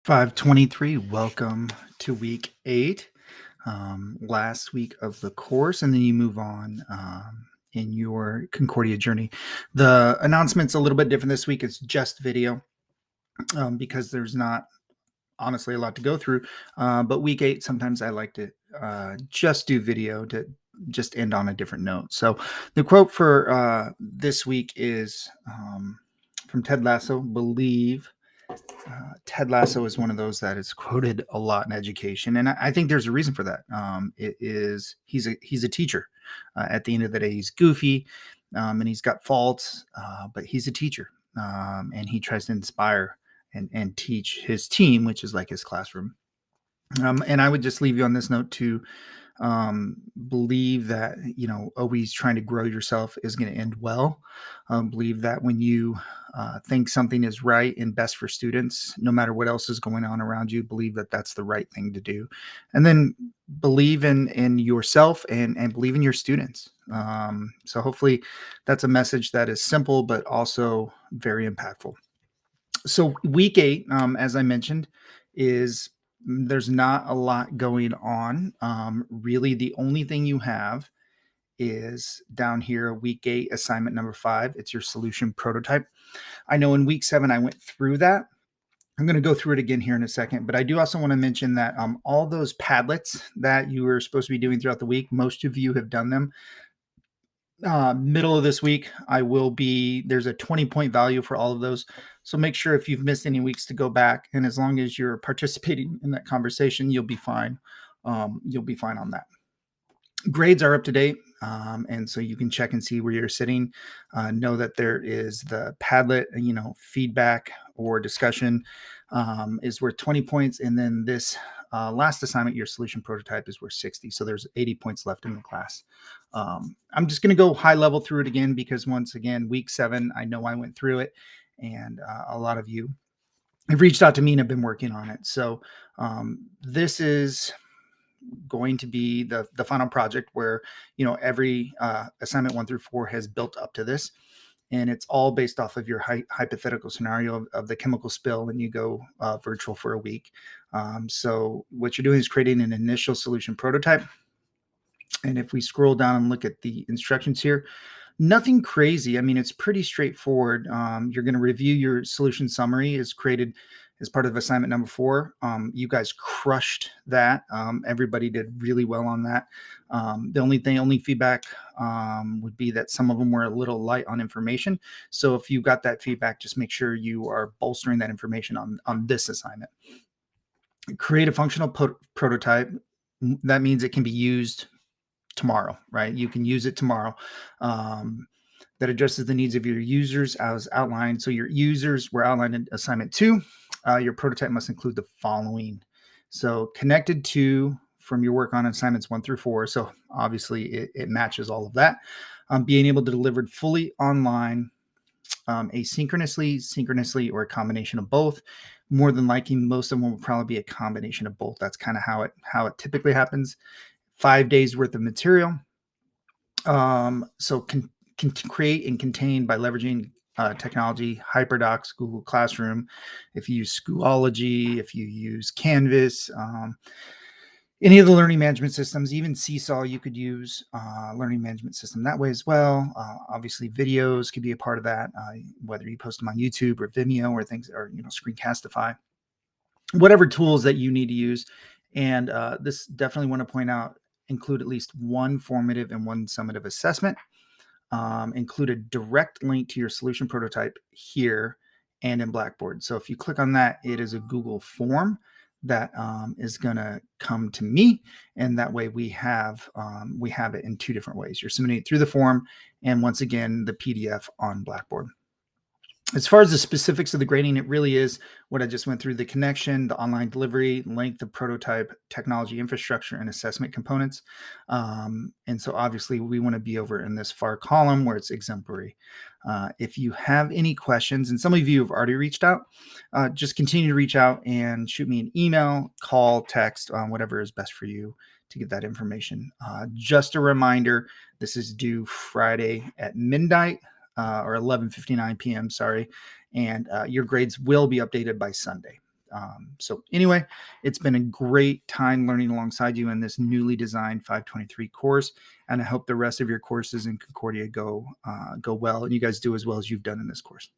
523, welcome to week 8, last week of the course, and then you move on in your Concordia journey. The announcement's a little bit different this week. It's just video because there's not honestly a lot to go through. But week 8, sometimes I like to just do video to just end on a different note. So the quote for this week is from Ted Lasso, believe. Ted Lasso is one of those that is quoted a lot in education, and I think there's a reason for that. He's a teacher. At the end of the day, he's goofy, and he's got faults, but he's a teacher, and he tries to inspire and teach his team, which is like his classroom. And I would just leave you on this note to believe that always trying to grow yourself is going to end well. Believe that when you think something is right and best for students, no matter what else is going on around you, believe that that's the right thing to do. And then believe in yourself and believe in your students. So hopefully that's a message that is simple but also very impactful. So week 8, as I mentioned, is there's not a lot going on. Really, the only thing you have is down here, week 8, assignment number 5. It's your solution prototype. I know in week 7, I went through that. I'm going to go through it again here in a second, but I do also want to mention that all those Padlets that you were supposed to be doing throughout the week, most of you have done them. Middle of this week, there's a 20-point value for all of those. So make sure if you've missed any weeks to go back, and as long as you're participating in that conversation, you'll be fine. You'll be fine on that. Grades are up to date, and so you can check and see where you're sitting. Know that there is the Padlet, feedback or discussion is worth 20 points, and then this last assignment, your solution prototype, is worth 60. So there's 80 points left in the class. I'm just going to go high level through it again because once again, week 7, I know I went through it, and a lot of you have reached out to me and have been working on it. So this is going to be the final project where every assignment 1 through 4 has built up to this, and it's all based off of your hypothetical scenario of the chemical spill, and you go virtual for a week. So what you're doing is creating an initial solution prototype. And if we scroll down and look at the instructions here, nothing crazy. I mean, it's pretty straightforward. You're going to review your solution summary is created as part of assignment number 4. You guys crushed that. Everybody did really well on that. The only feedback would be that some of them were a little light on information. So if you got that feedback, just make sure you are bolstering that information on this assignment. Create a functional prototype. That means it can be used tomorrow, right? You can use it tomorrow. That addresses the needs of your users as outlined. So your users were outlined in assignment 2. Your prototype must include the following. So connected to from your work on assignments 1 through 4. So obviously it matches all of that. Being able to deliver fully online, asynchronously, synchronously, or a combination of both. More than likely, most of them will probably be a combination of both. That's kind of how it typically happens. 5 days worth of material. So can create and contain by leveraging technology, HyperDocs, Google Classroom. If you use Schoology, if you use Canvas, any of the learning management systems, even Seesaw, you could use learning management system that way as well. Obviously, videos could be a part of that, whether you post them on YouTube or Vimeo or things, or Screencastify, whatever tools that you need to use. And this definitely want to point out, include at least one formative and one summative assessment. Include a direct link to your solution prototype here and in Blackboard. So if you click on that, it is a Google form that is going to come to me, and that way we have it in 2 different ways. You're submitting it through the form, and once again, the PDF on Blackboard. As far as the specifics of the grading, it really is what I just went through: the connection, the online delivery, length of prototype, technology infrastructure, and assessment components. And so obviously we want to be over in this far column where it's exemplary. If you have any questions, and some of you have already reached out, just continue to reach out and shoot me an email, call, text, whatever is best for you to get that information. Just a reminder, this is due Friday at midnight. Or 11:59 p.m. Sorry, and your grades will be updated by Sunday. So anyway, it's been a great time learning alongside you in this newly designed 523 course, and I hope the rest of your courses in Concordia go well, and you guys do as well as you've done in this course.